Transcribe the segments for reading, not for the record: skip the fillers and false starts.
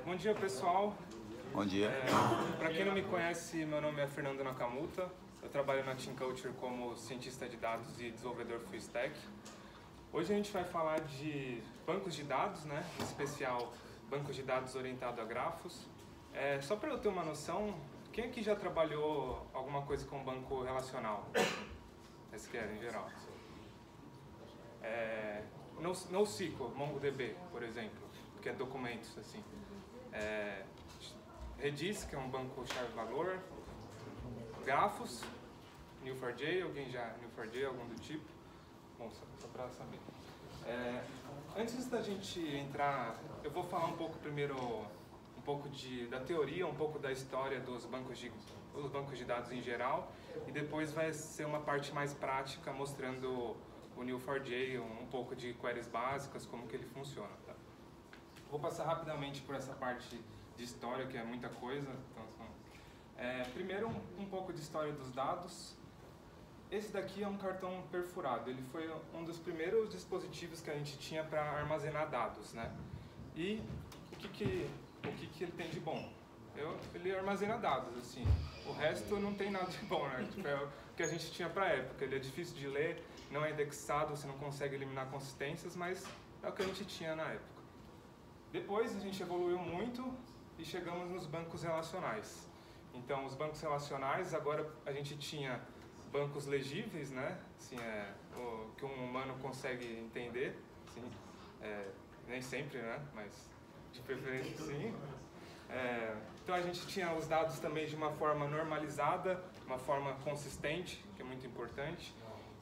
Bom dia, pessoal. Bom dia. Para quem não me conhece, meu nome é Fernando Nakamuta. Eu trabalho na Team Culture como cientista de dados e desenvolvedor full stack. Hoje a gente vai falar de bancos de dados, né? Em especial bancos de dados orientados a grafos. Só para eu ter uma noção, quem aqui já trabalhou alguma coisa com banco relacional? SQL em geral. NoSQL, MongoDB, por exemplo, que é documentos assim. Redis, que é um banco chave-valor. Grafos, Neo4j, alguém já Neo4j, algum do tipo? Bom, só para saber. Antes da gente entrar, eu vou falar um pouco primeiro, um pouco da teoria, um pouco da história dos bancos de dados em geral, e depois vai ser uma parte mais prática mostrando o Neo4j, um pouco de queries básicas, como que ele funciona. Tá? Vou passar rapidamente por essa parte de história, que é muita coisa. Então, primeiro, um pouco de história dos dados. Esse daqui é um cartão perfurado. Ele foi um dos primeiros dispositivos que a gente tinha para armazenar dados, né? E o que ele tem de bom? Ele armazena dados, assim. O resto não tem nada de bom, né? Tipo, é o que a gente tinha para a época. Ele é difícil de ler, não é indexado, você não consegue eliminar consistências, mas é o que a gente tinha na época. Depois a gente evoluiu muito e chegamos nos bancos relacionais. Então, os bancos relacionais, agora a gente tinha bancos legíveis, né? Assim, o que um humano consegue entender, assim, nem sempre, né? Mas de preferência sim. Então a gente tinha os dados também de uma forma normalizada, uma forma consistente, que é muito importante.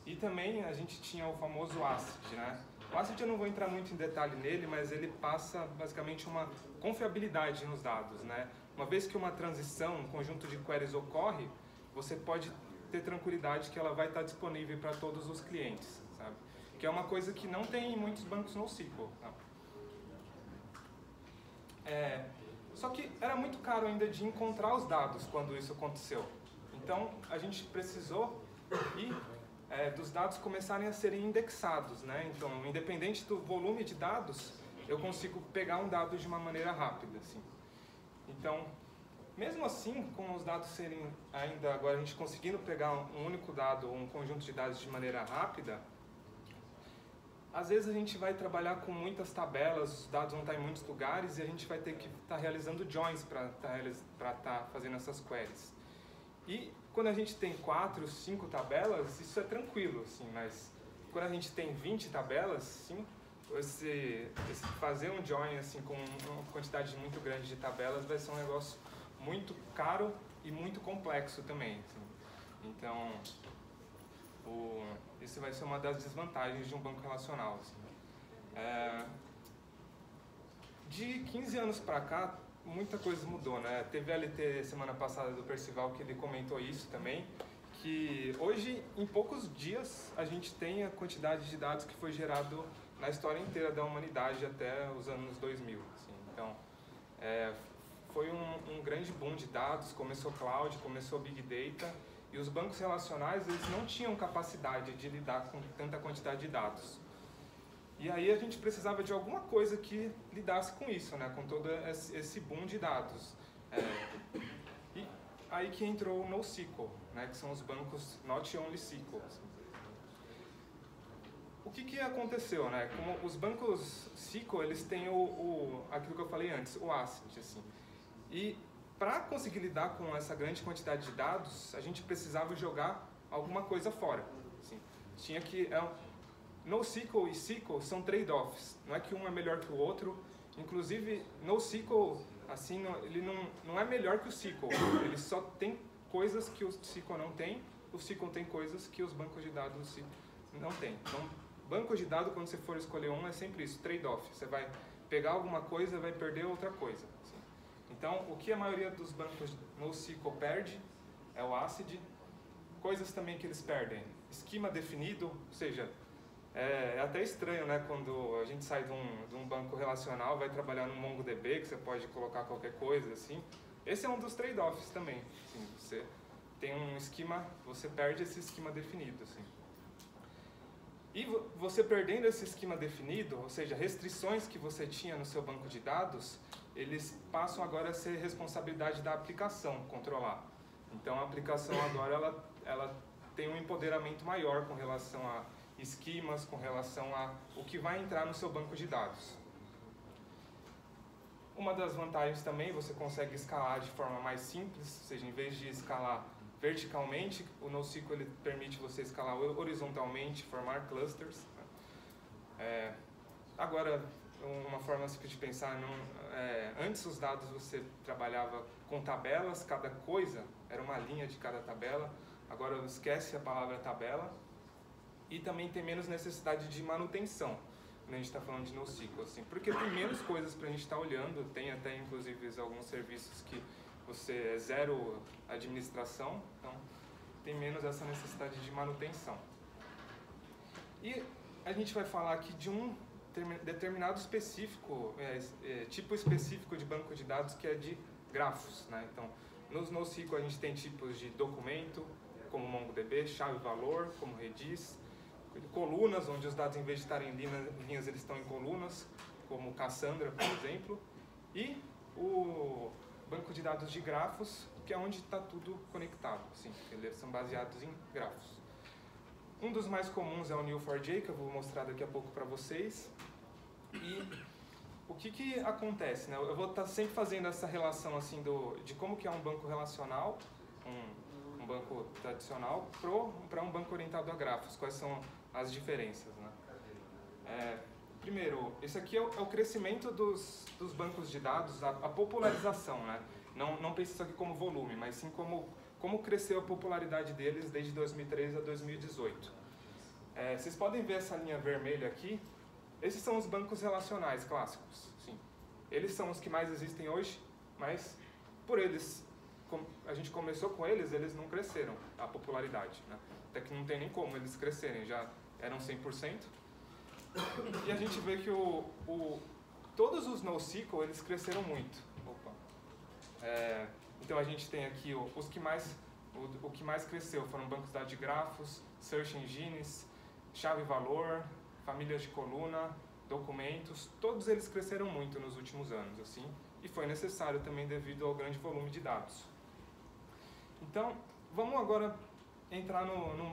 E também a gente tinha o famoso ACID, né? O ACID eu não vou entrar muito em detalhe nele, mas ele passa basicamente uma confiabilidade nos dados, né? Uma vez que uma transição, um conjunto de queries ocorre, você pode ter tranquilidade que ela vai estar disponível para todos os clientes, sabe? Que é uma coisa que não tem em muitos bancos NoSQL. Tá? Só que era muito caro ainda de encontrar os dados quando isso aconteceu. Então a gente precisou dos dados começarem a serem indexados, né? Então, independente do volume de dados, eu consigo pegar um dado de uma maneira rápida, assim. Então, mesmo assim, com os dados serem ainda agora a gente conseguindo pegar um único dado ou um conjunto de dados de maneira rápida, às vezes a gente vai trabalhar com muitas tabelas, os dados vão estar em muitos lugares e a gente vai ter que estar realizando joins para estar fazendo essas queries. E quando a gente tem 4, 5 tabelas, isso é tranquilo, assim, mas quando a gente tem 20 tabelas, sim, fazer um join assim, com uma quantidade muito grande de tabelas vai ser um negócio muito caro e muito complexo também. Assim. Então, isso vai ser uma das desvantagens de um banco relacional. Assim. De 15 anos para cá, muita coisa mudou, né? Teve a LT semana passada do Percival que ele comentou isso também, que hoje, em poucos dias, a gente tem a quantidade de dados que foi gerado na história inteira da humanidade até os anos 2000. Assim. Então, foi um grande boom de dados, começou cloud, começou big data, e os bancos relacionais eles não tinham capacidade de lidar com tanta quantidade de dados. E aí a gente precisava de alguma coisa que lidasse com isso, né? Com todo esse boom de dados. E aí que entrou o NoSQL, né? Que são os bancos Not Only SQL. O que aconteceu, né? Como os bancos SQL, eles têm aquilo que eu falei antes, o ACID, assim. E para conseguir lidar com essa grande quantidade de dados, a gente precisava jogar alguma coisa fora. Assim. Tinha que... NoSQL e SQL são trade-offs, não é que um é melhor que o outro. Inclusive, NoSQL, assim, ele não é melhor que o SQL, ele só tem coisas que o SQL não tem, o SQL tem coisas que os bancos de dados não têm. Então, bancos de dados, quando você for escolher um, é sempre isso, trade-off. Você vai pegar alguma coisa e vai perder outra coisa. Assim. Então, o que a maioria dos bancos NoSQL perde é o ACID. Coisas também que eles perdem, esquema definido, ou seja, é até estranho, né, quando a gente sai de um banco relacional, vai trabalhar no MongoDB, que você pode colocar qualquer coisa, assim. Esse é um dos trade-offs também. Assim, você tem um esquema, você perde esse esquema definido, assim. E você perdendo esse esquema definido, ou seja, restrições que você tinha no seu banco de dados, eles passam agora a ser responsabilidade da aplicação controlar. Então a aplicação agora ela tem um empoderamento maior com relação a esquemas, com relação a o que vai entrar no seu banco de dados. Uma das vantagens também, você consegue escalar de forma mais simples, ou seja, em vez de escalar verticalmente, o NoSQL ele permite você escalar horizontalmente, formar clusters. Agora, uma forma simples de pensar, antes os dados você trabalhava com tabelas, cada coisa era uma linha de cada tabela, agora esquece a palavra tabela, e também tem menos necessidade de manutenção, quando a gente está falando de NoSQL, assim, porque tem menos coisas para a gente estar olhando, tem até inclusive alguns serviços que você é zero administração, então tem menos essa necessidade de manutenção. E a gente vai falar aqui de um determinado tipo específico de banco de dados que é de grafos, né? Então, nos NoSQL a gente tem tipos de documento, como MongoDB, chave-valor, como Redis, colunas, onde os dados, em vez de estarem em linhas, eles estão em colunas, como Cassandra, por exemplo, e o banco de dados de grafos, que é onde está tudo conectado, assim, eles são baseados em grafos. Um dos mais comuns é o Neo4j, que eu vou mostrar daqui a pouco para vocês. E o que acontece, né? Eu vou estar sempre fazendo essa relação assim, de como que é um banco relacional, um banco tradicional, para um banco orientado a grafos, quais são as diferenças, né? Primeiro, esse aqui é o crescimento dos bancos de dados, a popularização, né? Não pense isso aqui como volume, mas sim como cresceu a popularidade deles desde 2013 a 2018. Vocês podem ver essa linha vermelha aqui, esses são os bancos relacionais clássicos, sim. Eles são os que mais existem hoje, mas por eles, a gente começou com eles, eles não cresceram a popularidade, né? Até que não tem nem como eles crescerem, já eram 100%. E a gente vê que todos os NoSQL, eles cresceram muito. Então a gente tem aqui o que mais cresceu foram bancos de dados de grafos, search engines, chave-valor, famílias de coluna, documentos, todos eles cresceram muito nos últimos anos, assim, e foi necessário também devido ao grande volume de dados. Então, vamos agora entrar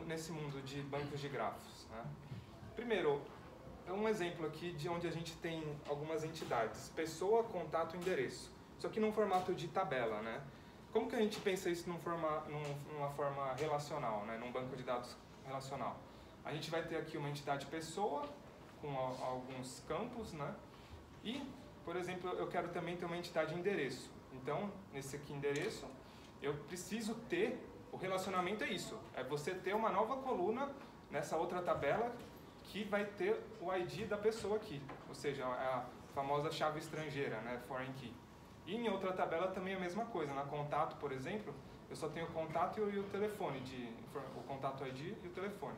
nesse mundo de bancos de grafos, né? Primeiro, um exemplo aqui de onde a gente tem algumas entidades, pessoa, contato, endereço, isso aqui num formato de tabela, né? Como que a gente pensa isso numa forma relacional, né? Num banco de dados relacional? A gente vai ter aqui uma entidade pessoa, com alguns campos, né? E, por exemplo, eu quero também ter uma entidade endereço. Então, nesse aqui endereço, eu preciso ter, o relacionamento é isso, é você ter uma nova coluna nessa outra tabela que vai ter o ID da pessoa aqui, ou seja, a famosa chave estrangeira, né? Foreign key. E em outra tabela também é a mesma coisa, na contato, por exemplo, eu só tenho o contato e o telefone, o contato ID e o telefone.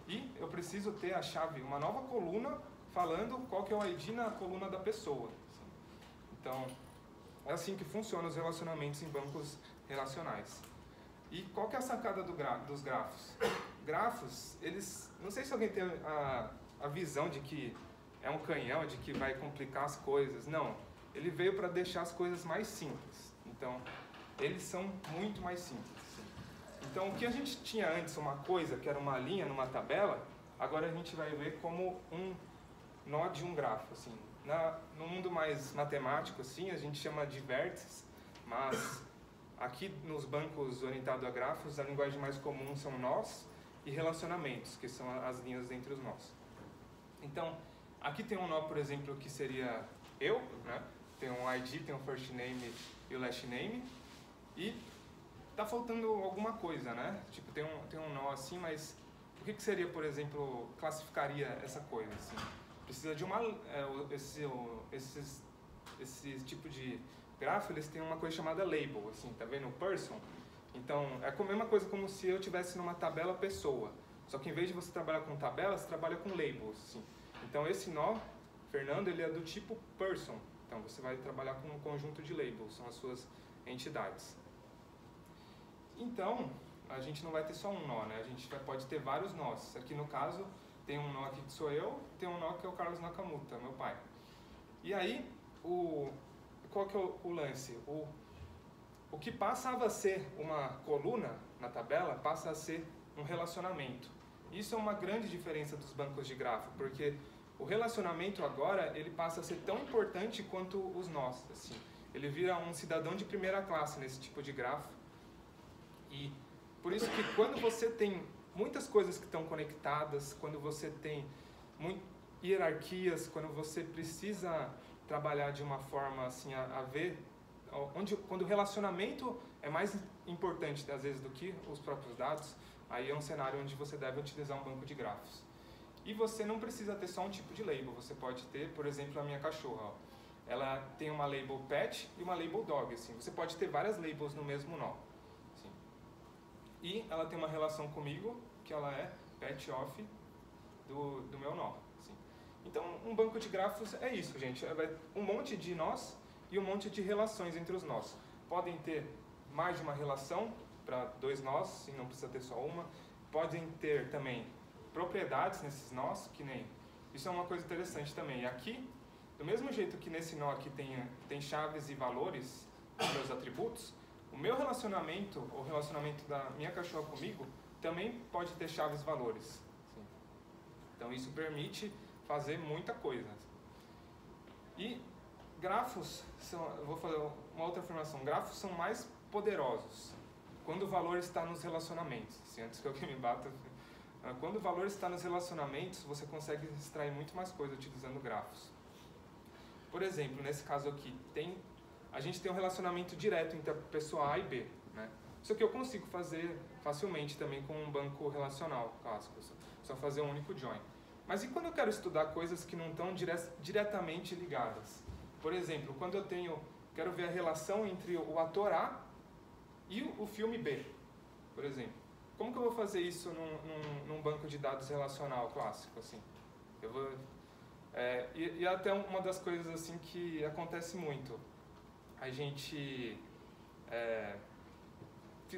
E eu preciso ter a chave, uma nova coluna, falando qual que é o ID na coluna da pessoa. Então, é assim que funcionam os relacionamentos em bancos relacionais. E qual que é a sacada dos grafos? Grafos, eles... Não sei se alguém tem a visão de que é um canhão, de que vai complicar as coisas. Não, ele veio para deixar as coisas mais simples. Então, eles são muito mais simples. Então, o que a gente tinha antes, uma coisa que era uma linha numa tabela, agora a gente vai ver como um nó de um grafo, assim. No mundo mais matemático, assim, a gente chama de vértices, mas aqui nos bancos orientados a grafos, a linguagem mais comum são nós e relacionamentos, que são as linhas entre os nós. Então, aqui tem um nó, por exemplo, que seria eu, né? Tem um ID, tem um first name e o last name, e tá faltando alguma coisa, né? Tipo, tem um nó assim, mas o que seria, por exemplo, classificaria essa coisa, assim? Precisa de esse tipo de grafo, eles têm uma coisa chamada label, assim, tá vendo? O person. Então, é a mesma coisa como se eu estivesse numa tabela pessoa. Só que em vez de você trabalhar com tabelas, você trabalha com labels, assim. Então, esse nó, Fernando, ele é do tipo person. Então, você vai trabalhar com um conjunto de labels, são as suas entidades. Então, a gente não vai ter só um nó, né? A gente pode ter vários nós. Aqui no caso, tem um nó aqui que sou eu, tem um nó que é o Carlos Nakamuta, meu pai. E aí, o qual que é o lance? O que passava a ser uma coluna na tabela passa a ser um relacionamento. Isso é uma grande diferença dos bancos de grafo, porque o relacionamento agora ele passa a ser tão importante quanto os nós. Assim. Ele vira um cidadão de primeira classe nesse tipo de grafo. E por isso que quando você tem muitas coisas que estão conectadas, quando você tem hierarquias, quando você precisa trabalhar de uma forma assim a ver, quando o relacionamento é mais importante às vezes do que os próprios dados, aí é um cenário onde você deve utilizar um banco de grafos. E você não precisa ter só um tipo de label, você pode ter, por exemplo, a minha cachorra. Ó. Ela tem uma label pet e uma label dog. Assim. Você pode ter várias labels no mesmo nó. Assim. E ela tem uma relação comigo, que ela é pet off do meu nó. Assim. Então, um banco de grafos é isso, gente. É um monte de nós e um monte de relações entre os nós. Podem ter mais de uma relação para 2 nós, e não precisa ter só uma. Podem ter também propriedades nesses nós, que nem... Isso é uma coisa interessante também. Aqui, do mesmo jeito que nesse nó aqui tem chaves e valores, meus atributos, o meu relacionamento, o relacionamento da minha cachorra comigo, também pode ter chaves e valores. Assim. Então isso permite fazer muita coisa. E grafos, eu vou fazer uma outra afirmação, grafos são mais poderosos quando o valor está nos relacionamentos. Assim, antes que alguém me bata... Quando o valor está nos relacionamentos, você consegue extrair muito mais coisa utilizando grafos. Por exemplo, nesse caso aqui, a gente tem um relacionamento direto entre a pessoa A e B. Né? Isso aqui eu consigo fazer facilmente também com um banco relacional clássico, só fazer um único join. Mas e quando eu quero estudar coisas que não estão diretamente ligadas? Por exemplo, quando eu quero ver a relação entre o ator A e o filme B, por exemplo. Como que eu vou fazer isso num banco de dados relacional clássico? Assim? Eu vou, e até uma das coisas assim que acontece muito, a gente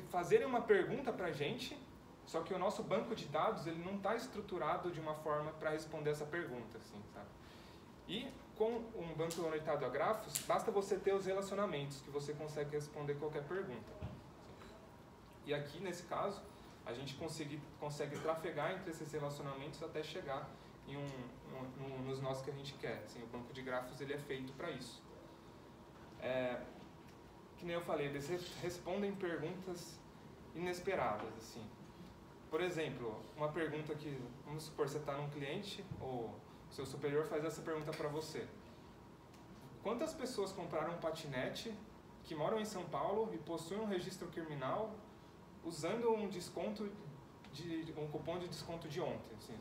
fazerem uma pergunta para a gente, só que o nosso banco de dados ele não está estruturado de uma forma para responder essa pergunta. Assim, sabe? E com um banco orientado a grafos, basta você ter os relacionamentos, que você consegue responder qualquer pergunta. E aqui, nesse caso, a gente consegue trafegar entre esses relacionamentos até chegar nos nós que a gente quer. Assim, o banco de grafos ele é feito para isso. Que nem eu falei, eles respondem perguntas inesperadas. Assim. Por exemplo, uma pergunta que, vamos supor, você está num cliente, ou o seu superior faz essa pergunta para você. Quantas pessoas compraram um patinete que moram em São Paulo e possuem um registro criminal usando um cupom de desconto de ontem? Assim,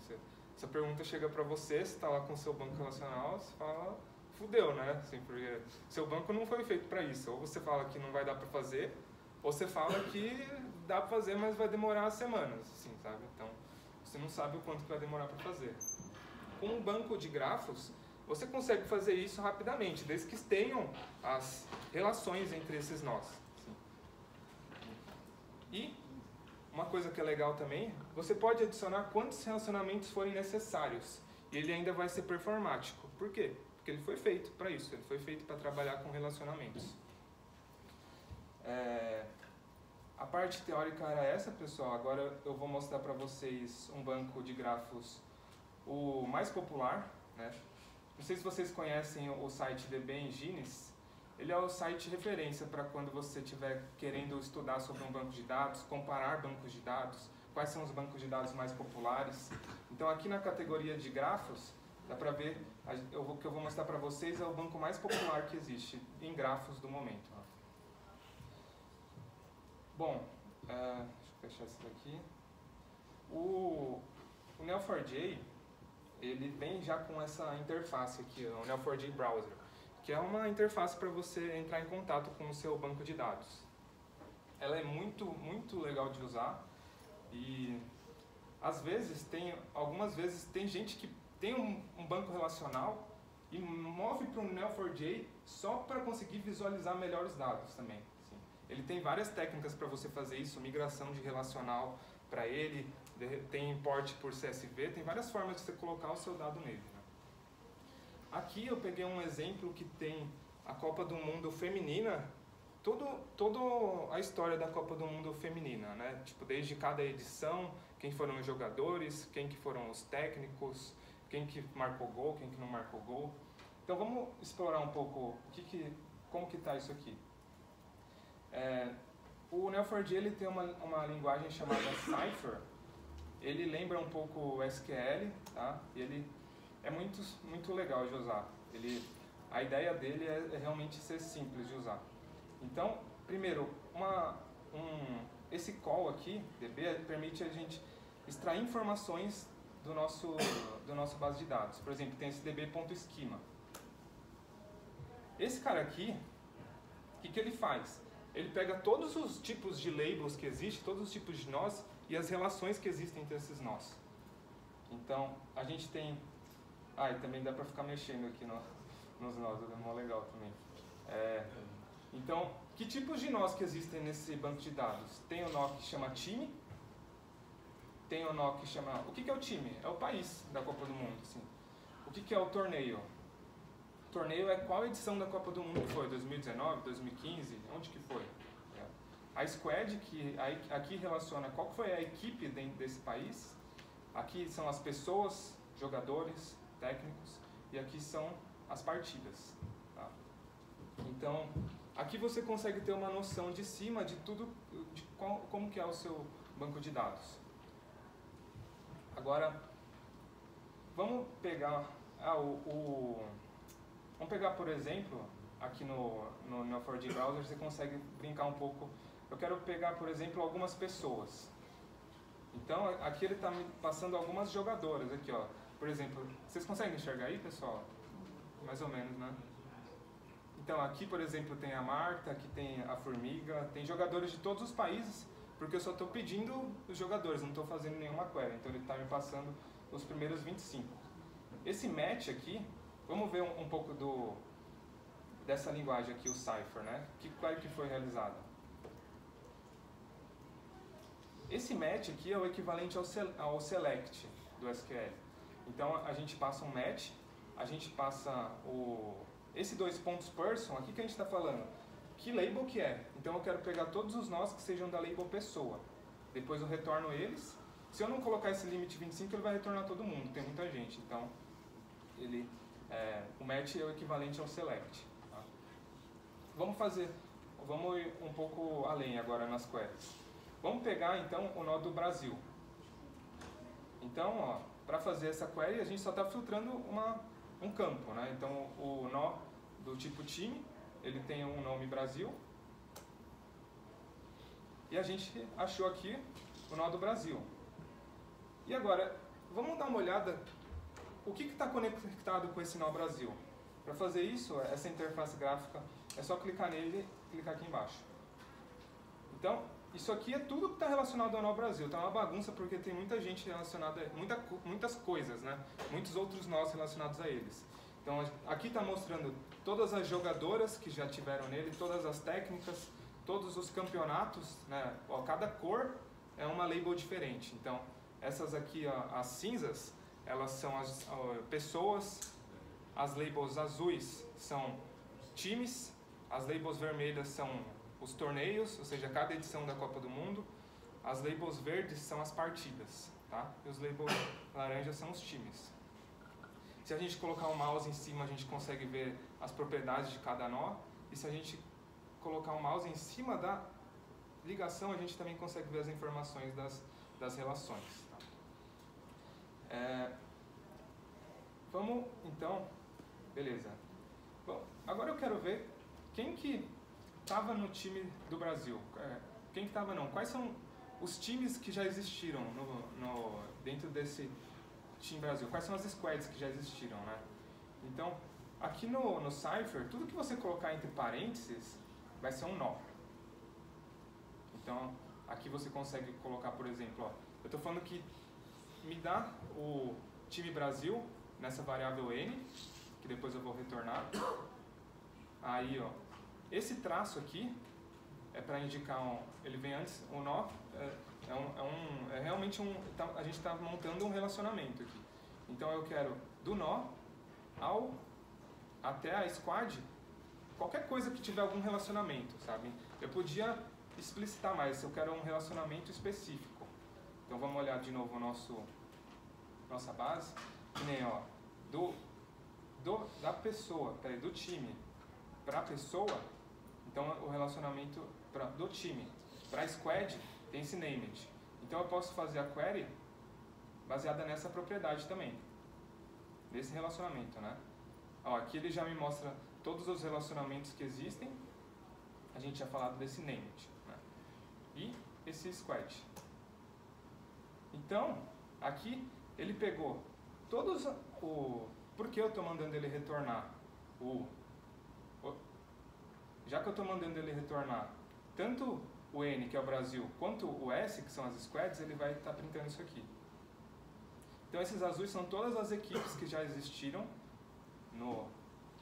essa pergunta chega para você está lá com o seu banco relacional, você fala, fudeu, né? Assim, porque seu banco não foi feito para isso. Ou você fala que não vai dar para fazer, ou você fala que dá para fazer, mas vai demorar semanas, assim, sabe? Então, você não sabe o quanto que vai demorar para fazer. Com um banco de grafos, você consegue fazer isso rapidamente, desde que tenham as relações entre esses nós. E uma coisa que é legal também, você pode adicionar quantos relacionamentos forem necessários. E ele ainda vai ser performático. Por quê? Porque ele foi feito para isso, ele foi feito para trabalhar com relacionamentos. A parte teórica era essa, pessoal. Agora eu vou mostrar para vocês um banco de grafos, o mais popular. Né? Não sei se vocês conhecem o site DB Engines. Ele é o site referência para quando você estiver querendo estudar sobre um banco de dados, comparar bancos de dados, quais são os bancos de dados mais populares. Então aqui na categoria de grafos, dá para ver, o que eu vou mostrar para vocês é o banco mais popular que existe em grafos do momento. Bom, deixa eu fechar isso daqui. O Neo4j, ele vem já com essa interface aqui, o Neo4j Browser, que é uma interface para você entrar em contato com o seu banco de dados. Ela é muito, muito legal de usar e algumas vezes tem gente que tem um banco relacional e move para um Neo4j só para conseguir visualizar melhor os dados também. Assim. Ele tem várias técnicas para você fazer isso, migração de relacional para ele, tem import por CSV, tem várias formas de você colocar o seu dado nele. Né? Aqui eu peguei um exemplo que tem a Copa do Mundo feminina, toda a história da Copa do Mundo feminina, né? Tipo, desde cada edição, quem foram os jogadores, quem que foram os técnicos, quem que marcou gol, quem que não marcou gol. Então vamos explorar um pouco como que está isso aqui. O Neo4j ele tem uma linguagem chamada Cypher. Ele lembra um pouco o SQL, tá? E ele é muito legal de usar. A ideia dele é realmente ser simples de usar. Então, primeiro, esse call aqui, db, permite a gente extrair informações do nosso base de dados. Por exemplo, tem esse db.schema. Esse cara aqui, o que ele faz? Ele pega todos os tipos de labels que existem, todos os tipos de nós e as relações que existem entre esses nós. Então, a gente tem... e também dá para ficar mexendo aqui nos nós, é mó legal também. Então, que tipos de nós que existem nesse banco de dados? Tem o nó que chama time, tem o nó que chama... O que é o time? É o país da Copa do Mundo, assim. O que é o torneio? O torneio é qual edição da Copa do Mundo que foi? 2019, 2015? Onde que foi? A squad, que aqui relaciona qual foi a equipe dentro desse país. Aqui são as pessoas, jogadores, técnicos. E aqui são as partidas. Tá? Então, aqui você consegue ter uma noção de cima de tudo, como que é o seu banco de dados. Agora, vamos pegar vamos pegar, por exemplo, aqui no Neo4j Browser, você consegue brincar um pouco. Eu quero pegar, por exemplo, algumas pessoas. Então, aqui ele está me passando algumas jogadoras aqui, ó. Por exemplo, vocês conseguem enxergar aí, pessoal? Mais ou menos, né? Então, aqui, por exemplo, tem a Marta, aqui tem a Formiga, tem jogadores de todos os países, porque eu só estou pedindo os jogadores, não estou fazendo nenhuma query. Então, ele está me passando os primeiros 25. Esse match aqui, vamos ver um pouco dessa linguagem aqui, o Cypher, né? Que query que foi realizada? Esse match aqui é o equivalente ao select do SQL. Então, a gente passa um match, a gente passa esse 2 pontos person, aqui que a gente está falando, que label que é? Então, eu quero pegar todos os nós que sejam da label pessoa. Depois eu retorno eles. Se eu não colocar esse limite 25, ele vai retornar todo mundo, tem muita gente. Então, o match é o equivalente ao select. Tá? Vamos ir um pouco além agora nas queries. Vamos pegar, então, o nó do Brasil. Então, para fazer essa query, a gente só está filtrando um campo, né? Então, o nó do tipo time, ele tem um nome Brasil. E a gente achou aqui o nó do Brasil. E agora, vamos dar uma olhada o que está conectado com esse nó Brasil. Para fazer isso, essa interface gráfica, é só clicar nele e clicar aqui embaixo. Então, isso aqui é tudo que está relacionado ao nó Brasil. Está uma bagunça porque tem muita gente relacionada, muitas coisas, né? Muitos outros nós relacionados a eles. Então, aqui está mostrando todas as jogadoras que já tiveram nele, todas as técnicas, todos os campeonatos, né? Cada cor é uma label diferente. Então, essas aqui, as cinzas, elas são as pessoas, as labels azuis são times, as labels vermelhas são os torneios, ou seja, cada edição da Copa do Mundo. As labels verdes são as partidas, tá? E os labels laranjas são os times. Se a gente colocar o mouse em cima, a gente consegue ver as propriedades de cada nó. E se a gente colocar o mouse em cima da ligação, a gente também consegue ver as informações das relações. Tá? Vamos, então, beleza. Bom, agora eu quero ver quem que estava no time do Brasil. Quem que estava não? Quais são os times que já existiram dentro desse time Brasil? Quais são as squads que já existiram, né? Então, aqui no Cypher, tudo que você colocar entre parênteses vai ser um nó. Então, aqui você consegue colocar, por exemplo, eu estou falando que me dá o time Brasil nessa variável n, que depois eu vou retornar. Aí, esse traço aqui é para indicar ele vem antes, o nó é realmente a gente está montando um relacionamento aqui. Então eu quero do nó até a squad qualquer coisa que tiver algum relacionamento, sabe? Eu podia explicitar mais, se eu quero um relacionamento específico. Então vamos olhar de novo nossa base, que nem, ó, da pessoa, do time para a pessoa, então o relacionamento do time para squad tem esse named. Então eu posso fazer a query baseada nessa propriedade também, desse relacionamento, né? Ó, aqui ele já me mostra todos os relacionamentos que existem, a gente tinha falado desse named, né? E esse squad. Então, aqui ele pegou todos por que eu estou mandando ele retornar já que eu estou mandando ele retornar tanto o N, que é o Brasil, quanto o S, que são as squads, ele vai estar printando isso aqui. Então esses azuis são todas as equipes que já existiram,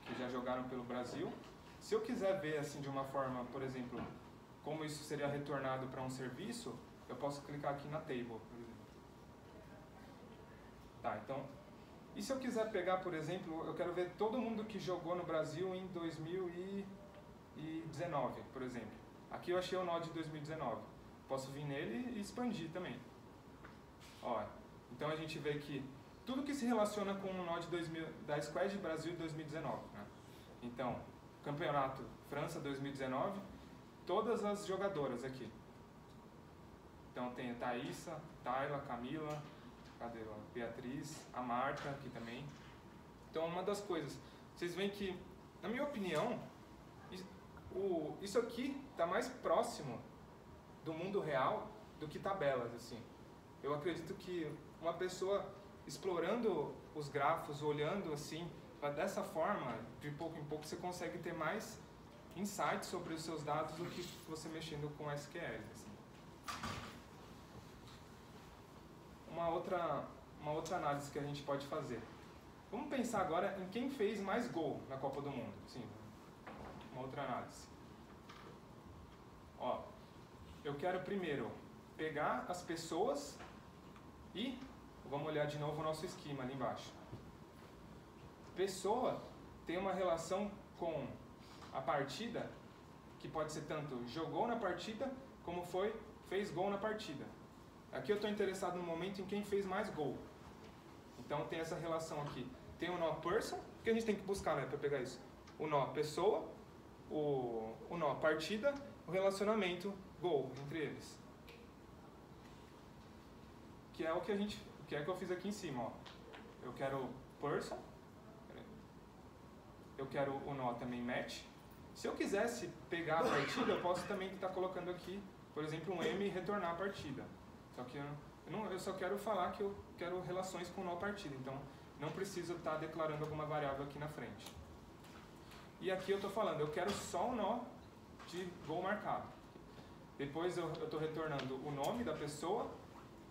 que já jogaram pelo Brasil. Se eu quiser ver assim de uma forma, por exemplo, como isso seria retornado para um serviço, eu posso clicar aqui na table, por exemplo. Tá, então, e se eu quiser pegar, por exemplo, eu quero ver todo mundo que jogou no Brasil em 2019, por exemplo. Aqui eu achei o nó de 2019. Posso vir nele e expandir também. Ó, então a gente vê que tudo que se relaciona com o nó da Squad Brasil 2019. Né? Então, Campeonato França 2019, todas as jogadoras aqui. Então tem a Thaísa, Tayla, Camila, cadê a Beatriz, a Marta aqui também. Então uma das coisas, vocês veem que, na minha opinião, isso aqui está mais próximo do mundo real do que tabelas, assim. Eu acredito que uma pessoa explorando os grafos, olhando assim, dessa forma, de pouco em pouco, você consegue ter mais insights sobre os seus dados do que você mexendo com SQL. Assim. Uma outra análise que a gente pode fazer. Vamos pensar agora em quem fez mais gol na Copa do Mundo. Sim, uma outra análise. Ó, eu quero primeiro pegar as pessoas e vamos olhar de novo o nosso esquema ali embaixo. Pessoa tem uma relação com a partida, que pode ser tanto jogou na partida, como fez gol na partida. Aqui eu estou interessado no momento em quem fez mais gol. Então tem essa relação aqui. Tem o nó person, que a gente tem que buscar, né, para pegar isso. O nó pessoa, o nó partida, o relacionamento gol entre eles. Que é o que eu fiz aqui em cima, ó. Eu quero person, eu quero o nó também match. Se eu quisesse pegar a partida, eu posso também estar colocando aqui, por exemplo, um M e retornar a partida. Só que eu só quero falar que eu quero relações com o nó partida, então não preciso estar declarando alguma variável aqui na frente. E aqui eu estou falando, eu quero só o nó de gol marcado. Depois eu estou retornando o nome da pessoa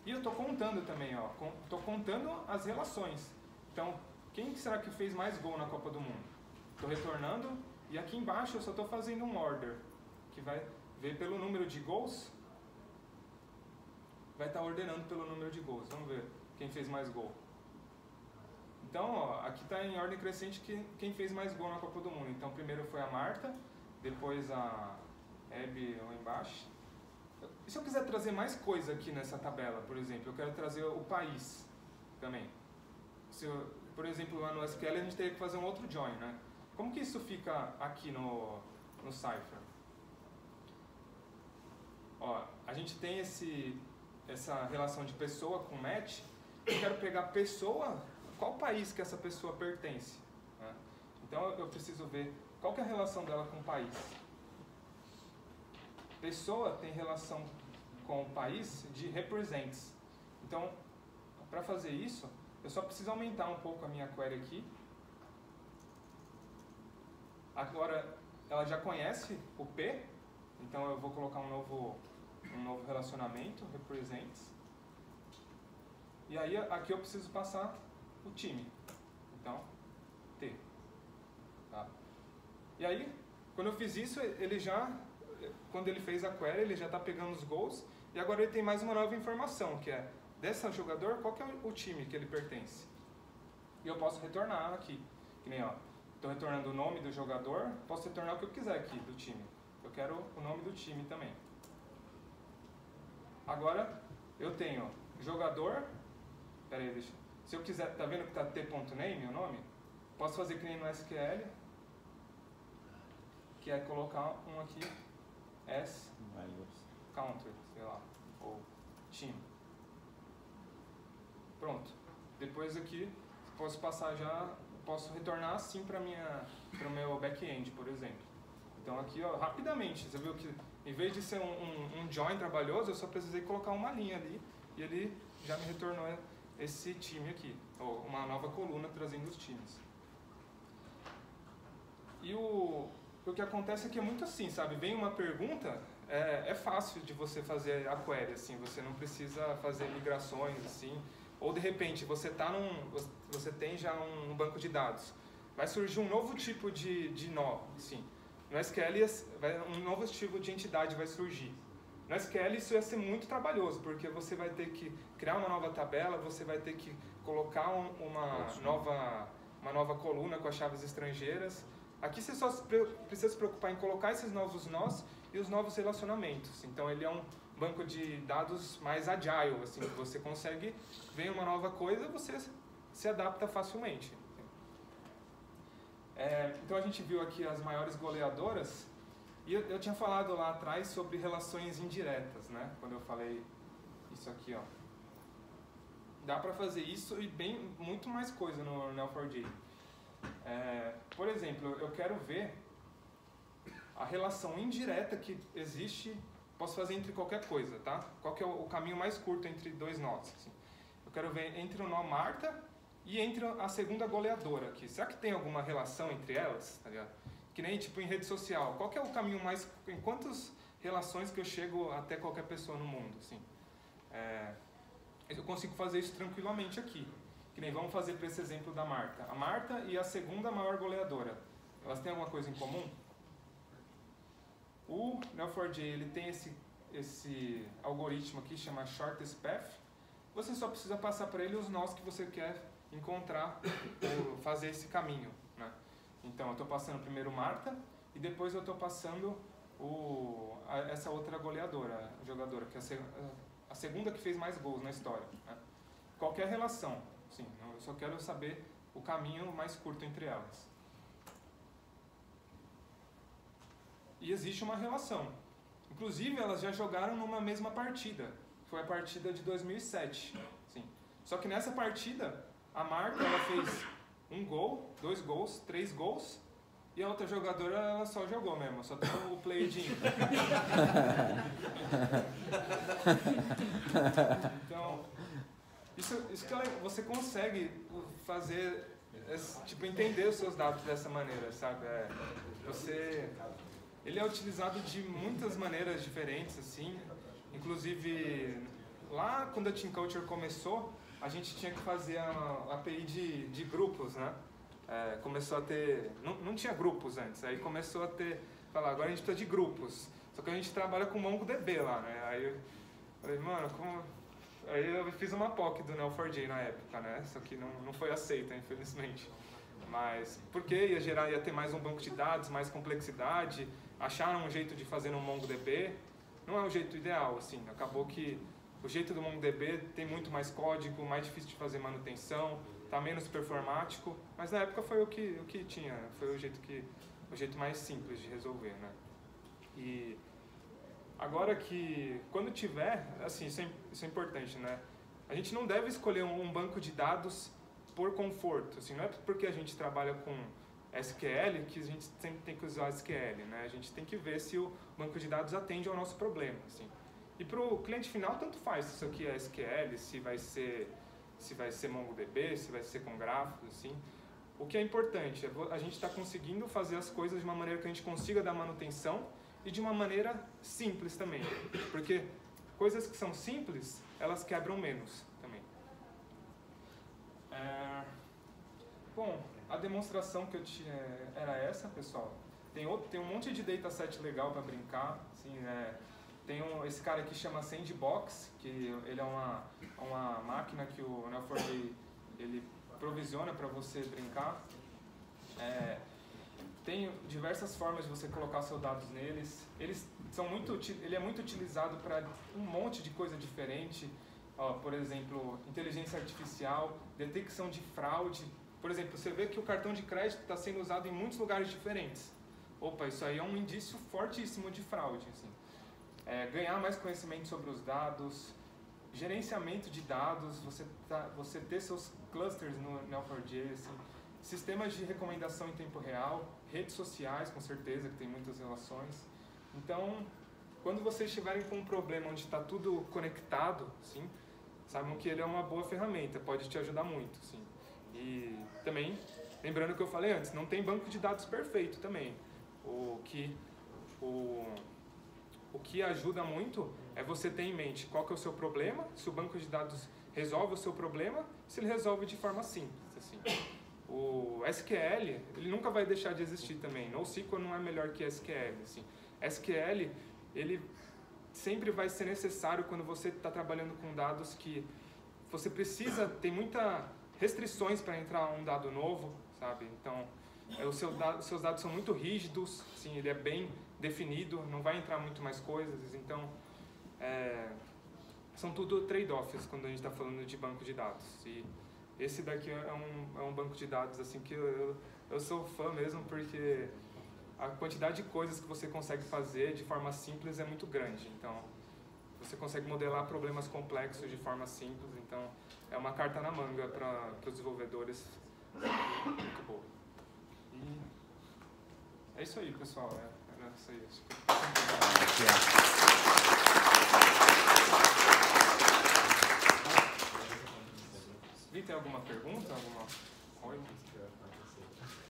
e eu estou contando também, ó, estou contando as relações. Então, quem será que fez mais gol na Copa do Mundo? Estou retornando e aqui embaixo eu só estou fazendo um order, que vai ver pelo número de gols, vai estar ordenando pelo número de gols. Vamos ver quem fez mais gol. Então, ó, aqui está em ordem crescente quem fez mais gol na Copa do Mundo. Então, primeiro foi a Marta, depois a Hebe lá embaixo. E se eu quiser trazer mais coisa aqui nessa tabela, por exemplo, eu quero trazer o país também. Por exemplo, lá no SQL a gente teria que fazer um outro join, né? Como que isso fica aqui no Cypher? Ó, a gente tem essa relação de pessoa com match. Eu quero pegar pessoa, qual país que essa pessoa pertence, né? Então eu preciso ver qual que é a relação dela com o país. Pessoa tem relação com o país de represents. Então, para fazer isso, eu só preciso aumentar um pouco a minha query aqui. Agora, ela já conhece o P, então eu vou colocar um novo relacionamento, represents. E aí, aqui eu preciso passar o time. Então, T. Tá? E aí, quando eu fiz isso, quando ele fez a query, ele já está pegando os gols. E agora ele tem mais uma nova informação, que é desse jogador, qual que é o time que ele pertence. E eu posso retornar aqui. Que nem, ó, estou retornando o nome do jogador, posso retornar o que eu quiser aqui do time. Eu quero o nome do time também. Agora, eu tenho jogador, peraí, deixa, se eu quiser, tá vendo que tá t.name o nome? Posso fazer que nem no SQL, que é colocar um aqui, as country, sei lá, ou team. Pronto. Depois aqui, posso passar já, posso retornar assim para o meu back-end, por exemplo. Então aqui, ó, rapidamente, você viu que em vez de ser um join trabalhoso, eu só precisei colocar uma linha ali e ele já me retornou esse time aqui, ou uma nova coluna trazendo os times. E o que acontece é que é muito assim, sabe? Vem uma pergunta, é fácil de você fazer a query, assim, você não precisa fazer migrações, assim, ou de repente você tem já um banco de dados, vai surgir um novo tipo de nó, assim. No SQL, um novo tipo de entidade vai surgir. No SQL isso ia ser muito trabalhoso, porque você vai ter que criar uma nova tabela, você vai ter que colocar uma nova coluna com as chaves estrangeiras. Aqui você só precisa se preocupar em colocar esses novos nós e os novos relacionamentos. Então ele é um banco de dados mais agile, assim, que você consegue ver uma nova coisa, você se adapta facilmente. Então a gente viu aqui as maiores goleadoras, e eu tinha falado lá atrás sobre relações indiretas, né? Quando eu falei isso aqui, ó. Dá para fazer isso e muito mais coisa no Neo4j. Por exemplo, eu quero ver a relação indireta que existe, posso fazer entre qualquer coisa, tá? Qual que é o caminho mais curto entre dois nós? Assim. Eu quero ver entre o nó Marta e entre a segunda goleadora aqui. Será que tem alguma relação entre elas? Tá ligado? Que nem tipo em rede social. Qual que é o caminho mais... Em quantas relações que eu chego até qualquer pessoa no mundo? Assim? Eu consigo fazer isso tranquilamente aqui. Que nem vamos fazer para esse exemplo da Marta. A Marta e a segunda maior goleadora. Elas têm alguma coisa em comum? O Neo4j ele tem esse algoritmo aqui, chama Shortest Path. Você só precisa passar para ele os nós que você quer encontrar ou fazer esse caminho, né? Então eu estou passando primeiro Marta e depois eu estou passando essa outra jogadora, que é a segunda que fez mais gols na história, né? Qualquer relação, sim, eu só quero saber o caminho mais curto entre elas. E existe uma relação. Inclusive elas já jogaram numa mesma partida, foi a partida de 2007, sim. Só que nessa partida a Marta ela fez 1 gol, 2 gols, 3 gols, e a outra jogadora ela só jogou mesmo, só tem o playedinho. Então, isso que você consegue fazer, tipo, entender os seus dados dessa maneira, sabe? Ele é utilizado de muitas maneiras diferentes, assim. Inclusive, lá quando a Team Culture começou, a gente tinha que fazer a API de grupos, né? Começou a ter... Não tinha grupos antes, aí começou a ter... Falar, agora a gente precisa de grupos. Só que a gente trabalha com MongoDB lá, né? Aí eu falei, mano, como... Aí eu fiz uma POC do Neo4j na época, né? Só que não foi aceita, infelizmente. Mas porque ia ter mais um banco de dados, mais complexidade, acharam um jeito de fazer no MongoDB. Não é o jeito ideal, assim. Acabou que o jeito do MongoDB tem muito mais código, mais difícil de fazer manutenção, tá menos performático, mas na época foi o que tinha, foi o jeito mais simples de resolver, né? E agora que, quando tiver, assim, isso é importante, né? A gente não deve escolher um banco de dados por conforto, assim, não é porque a gente trabalha com SQL que a gente sempre tem que usar SQL, né? A gente tem que ver se o banco de dados atende ao nosso problema, assim. E para o cliente final, tanto faz se isso aqui é SQL, se vai ser MongoDB, se vai ser com grafos, assim. O que é importante é a gente estar conseguindo fazer as coisas de uma maneira que a gente consiga dar manutenção e de uma maneira simples também. Porque coisas que são simples, elas quebram menos também. Bom, a demonstração que eu tinha era essa, pessoal. Tem um monte de dataset legal para brincar, assim, tem esse cara aqui chama Sandbox, que ele é uma máquina que o Neo4j ele provisiona para você brincar. Tem diversas formas de você colocar seus dados neles. Ele é muito utilizado para um monte de coisa diferente. Por exemplo, inteligência artificial, detecção de fraude. Por exemplo, você vê que o cartão de crédito está sendo usado em muitos lugares diferentes. Opa, isso aí é um indício fortíssimo de fraude. Assim. Ganhar mais conhecimento sobre os dados, gerenciamento de dados, você ter seus clusters no Neo4j, assim, sistemas de recomendação em tempo real, redes sociais, com certeza, que tem muitas relações. Então, quando vocês estiverem com um problema onde está tudo conectado, assim, saibam que ele é uma boa ferramenta, pode te ajudar muito. Assim. E também, lembrando o que eu falei antes, não tem banco de dados perfeito também. O que ajuda muito é você ter em mente qual que é o seu problema, se o banco de dados resolve o seu problema, se ele resolve de forma simples. Assim. O SQL, ele nunca vai deixar de existir também. NoSQL não é melhor que SQL. Assim. SQL, ele sempre vai ser necessário quando você está trabalhando com dados que você precisa, tem muitas restrições para entrar um dado novo, sabe? Então, os seus dados são muito rígidos, assim, ele é bem definido, não vai entrar muito mais coisas, então são tudo trade-offs quando a gente está falando de banco de dados. E esse daqui é um banco de dados assim que eu sou fã mesmo, porque a quantidade de coisas que você consegue fazer de forma simples é muito grande. Então, você consegue modelar problemas complexos de forma simples, então é uma carta na manga para os desenvolvedores. Muito boa. E é isso aí, pessoal. Era isso aí. Vi, tem alguma pergunta? Alguma coisa?